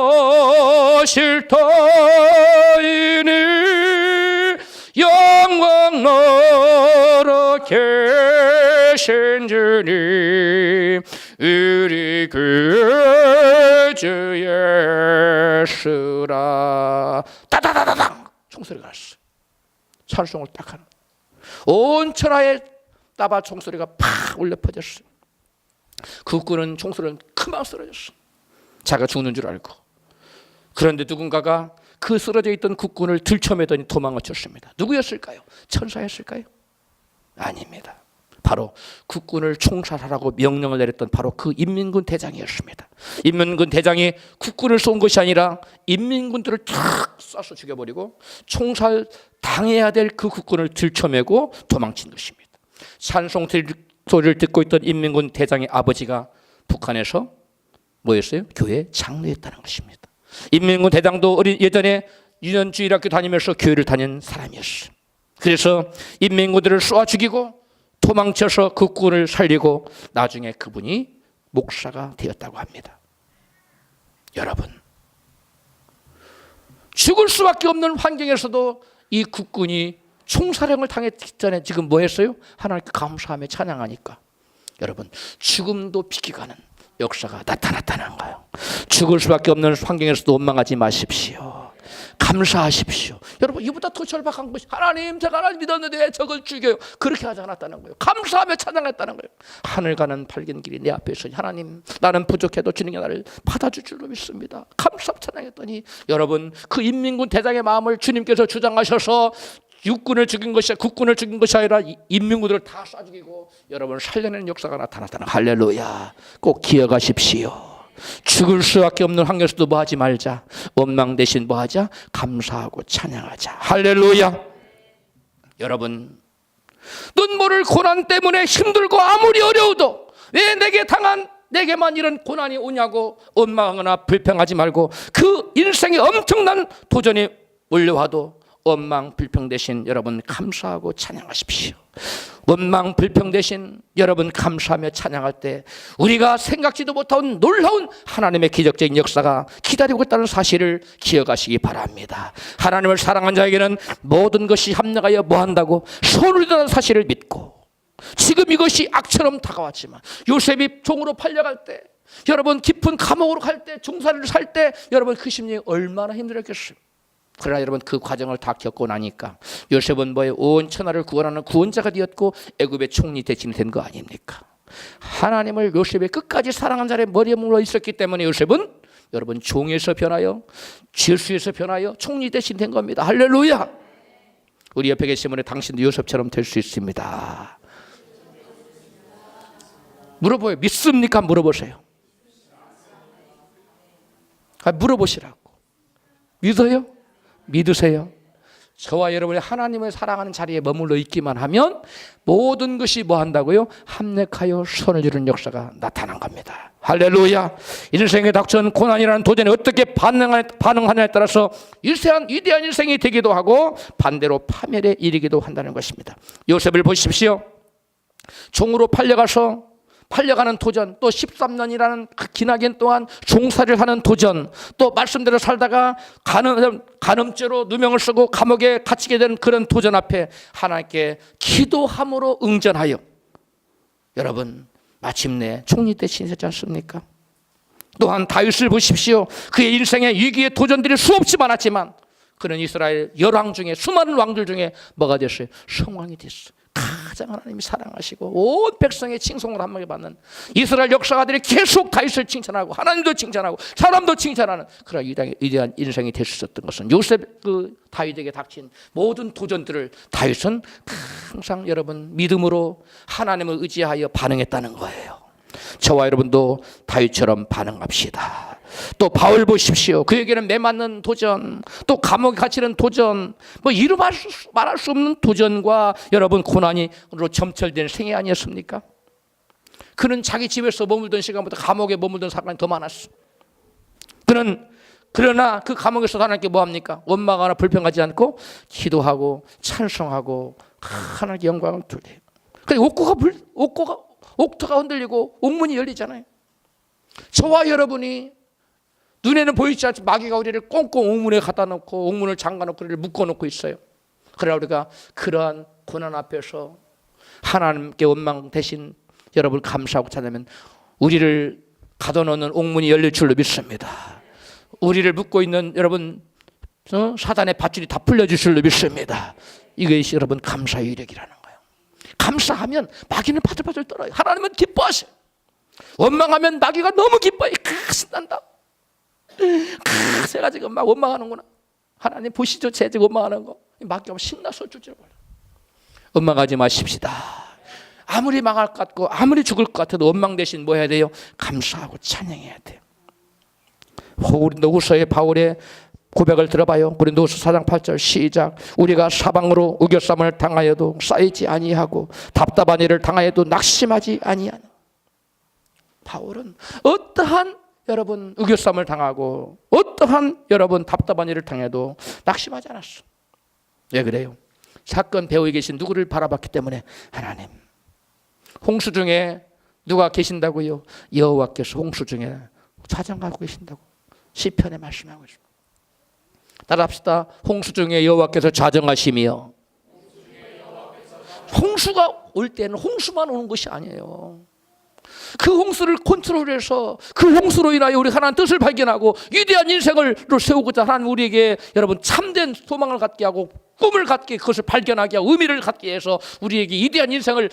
영접하실 터이니 영광 너로 계신 주님 우리 구주 예수라. 따다다다당 총소리가 났어. 찬송을 딱 하는 온 천하에 따발 총소리가 팍 울려 퍼졌어. 국군은 총소리는 금방 쓰러졌어. 자기가 죽는 줄 알고. 그런데 누군가가 그 쓰러져 있던 국군을 들쳐매더니 도망을 쳤습니다. 누구였을까요? 천사였을까요? 아닙니다. 바로 국군을 총살하라고 명령을 내렸던 바로 그 인민군 대장이었습니다. 인민군 대장이 국군을 쏜 것이 아니라 인민군들을 탁 쏴서 죽여버리고 총살 당해야 될 그 국군을 들쳐매고 도망친 것입니다. 찬송 소리를 듣고 있던 인민군 대장의 아버지가 북한에서 뭐였어요? 교회 장로였다는 것입니다. 인민군 대장도 예전에 유년주일학교 다니면서 교회를 다닌 사람이었어요. 그래서 인민군들을 쏘아 죽이고 도망쳐서 그 국군을 살리고 나중에 그분이 목사가 되었다고 합니다. 여러분, 죽을 수밖에 없는 환경에서도 이 국군이 총사령을 당했기 전에 지금 뭐 했어요? 하나님께 감사하며 찬양하니까 여러분, 죽음도 비켜가는 역사가 나타났다는 거예요. 죽을 수밖에 없는 환경에서도 원망하지 마십시오. 감사하십시오. 여러분, 이보다 더 절박한 것이 하나님, 제가 하나님 믿었는데 왜 저걸 죽여요? 그렇게 하지 않았다는 거예요. 감사하며 찬양했다는 거예요. 하늘 가는 밝은 길이 내 앞에 있으니 하나님, 나는 부족해도 주님이 나를 받아줄 줄로 믿습니다. 감사하며 찬양했더니 여러분, 그 인민군 대장의 마음을 주님께서 주장하셔서 국군을 죽인 것이 아니라 인민군들을 다 쏴 죽이고 여러분 살려내는 역사가 나타났다는. 할렐루야. 꼭 기억하십시오. 죽을 수밖에 없는 환경에서도 뭐 하지 말자. 원망 대신 뭐 하자? 감사하고 찬양하자. 할렐루야. 여러분, 눈물을 고난 때문에 힘들고 아무리 어려워도 왜 내게만 이런 고난이 오냐고 원망하거나 불평하지 말고 그 인생의 엄청난 도전이 몰려와도 원망 불평 대신 여러분 감사하고 찬양하십시오. 원망 불평 대신 여러분 감사하며 찬양할 때 우리가 생각지도 못한 놀라운 하나님의 기적적인 역사가 기다리고 있다는 사실을 기억하시기 바랍니다. 하나님을 사랑한 자에게는 모든 것이 합력하여 뭐한다고 손을 드는 사실을 믿고, 지금 이것이 악처럼 다가왔지만 요셉이 종으로 팔려갈 때, 여러분 깊은 감옥으로 갈 때, 종살이를 살 때 여러분 그 심령이 얼마나 힘들었겠어요. 그러나 여러분 그 과정을 다 겪고 나니까 요셉은 뭐예요? 온 천하를 구원하는 구원자가 되었고 애굽의 총리 대신이 된 거 아닙니까? 하나님을 요셉의 끝까지 사랑한 자의 머리에 물러 있었기 때문에 요셉은 여러분 종에서 변하여 죄수에서 변하여 총리 대신 된 겁니다. 할렐루야. 우리 옆에 계신 분이 당신도 요셉처럼 될 수 있습니다. 물어봐요. 믿습니까? 물어보세요. 물어보시라고. 믿어요? 믿으세요? 저와 여러분이 하나님을 사랑하는 자리에 머물러 있기만 하면 모든 것이 뭐 한다고요? 합력하여 선을 이루는 역사가 나타난 겁니다. 할렐루야. 인생에 닥쳐온 고난이라는 도전에 어떻게 반응하냐에 따라서 위대한 인생이 되기도 하고 반대로 파멸에 이르기도 한다는 것입니다. 요셉을 보십시오. 종으로 팔려가는 도전, 또 13년이라는 그 기나긴 동안 종살이를 하는 도전, 또 말씀대로 살다가 간음죄로 누명을 쓰고 감옥에 갇히게 되는 그런 도전 앞에 하나님께 기도함으로 응전하여 여러분 마침내 총리 때 신세지 않습니까? 또한 다윗을 보십시오. 그의 인생의 위기의 도전들이 수없이 많았지만 그는 이스라엘 열왕 중에 수많은 왕들 중에 뭐가 됐어요? 성왕이 됐어요. 가장 하나님이 사랑하시고 온 백성의 칭송을 한마디 받는 이스라엘 역사가들이 계속 다윗을 칭찬하고 하나님도 칭찬하고 사람도 칭찬하는 그런 위대한 인생이 될 수 있었던 것은 요셉 다윗에게 닥친 모든 도전들을 다윗은 항상 여러분 믿음으로 하나님을 의지하여 반응했다는 거예요. 저와 여러분도 다윗처럼 반응합시다. 또 바울 보십시오. 그에게는 매맞는 도전, 또 감옥에 갇히는 도전, 뭐 이루 말할 수 없는 도전과 여러분 고난으로 점철된 생애 아니었습니까? 그는 자기 집에서 머물던 시간보다 감옥에 머물던 사람이 더 많았어. 그러나 그 감옥에서 하나님께 뭐합니까? 원망하나 불평하지 않고 기도하고 찬송하고 하나님께 영광을 돌려요. 옥토가 흔들리고 옥문이 열리잖아요. 저와 여러분이 눈에는 보이지 않지 마귀가 우리를 꽁꽁 옥문에 갖다 놓고 옥문을 잠가놓고 우리를 묶어놓고 있어요. 그러나 우리가 그러한 고난 앞에서 하나님께 원망 대신 여러분 감사하고 찬양하면 우리를 가둬놓는 옥문이 열릴 줄로 믿습니다. 우리를 묶고 있는 여러분 사단의 밧줄이 다 풀려질 줄로 믿습니다. 이것이 여러분 감사의 이력이라는 거예요. 감사하면 마귀는 바들바들 떨어요. 하나님은 기뻐하세요. 원망하면 마귀가 너무 기뻐해. 신난다. 제가 지금 막 원망하는구나. 하나님 보시죠. 제 지금 원망하는 거. 마귀가 신나서 줄줄 몰라. 원망하지 마십시다. 아무리 망할 것 같고 아무리 죽을 것 같아도 원망 대신 뭐 해야 돼요? 감사하고 찬양해야 돼요. 고린도후서의 바울의 고백을 들어봐요. 고린도후서 4장 8절 시작. 우리가 사방으로 우겨쌈을 당하여도 쌓이지 아니하고 답답한 일을 당하여도 낙심하지 아니하는. 바울은 어떠한 여러분 우겨쌈을 당하고 어떠한 여러분 답답한 일을 당해도 낙심하지 않았어. 왜 그래요? 사건 배후에 계신 누구를 바라봤기 때문에. 하나님, 홍수 중에 누가 계신다고요? 여호와께서 홍수 중에 자정하고 계신다고 시편에 말씀하고 있습니다. 따라합시다. 홍수 중에 여호와께서 자정하시며. 홍수가 올 때는 홍수만 오는 것이 아니에요. 그 홍수를 컨트롤해서 그 홍수로 인하여 우리 하나님 뜻을 발견하고 위대한 인생을 세우고자 하나님 우리에게 여러분 참된 소망을 갖게 하고 꿈을 갖게 그것을 발견하게 하고 의미를 갖게 해서 우리에게 위대한 인생을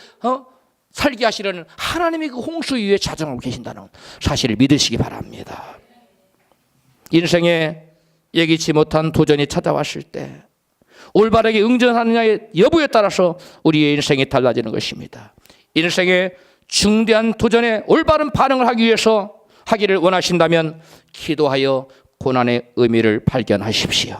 살게 하시려는 하나님이 그 홍수 위에 자정하고 계신다는 사실을 믿으시기 바랍니다. 인생에 예기치 못한 도전이 찾아왔을 때 올바르게 응전하느냐의 여부에 따라서 우리의 인생이 달라지는 것입니다. 인생의 중대한 도전에 올바른 반응을 하기 위해서 하기를 원하신다면 기도하여 고난의 의미를 발견하십시오.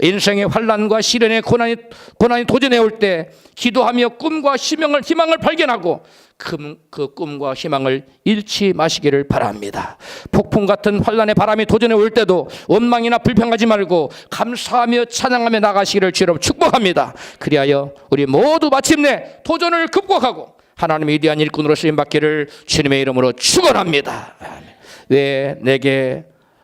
인생의 환난과 시련의 고난이 도전해 올 때 기도하며 꿈과 희망을 발견하고 그 꿈과 희망을 잃지 마시기를 바랍니다. 폭풍 같은 환난의 바람이 도전해 올 때도 원망이나 불평하지 말고 감사하며 찬양하며 나가시기를 주로 축복합니다. 그리하여 우리 모두 마침내 도전을 극복하고 하나님의 위대한 일꾼으로 쓰임받기를 주님의 이름으로 축원합니다. 왜 내게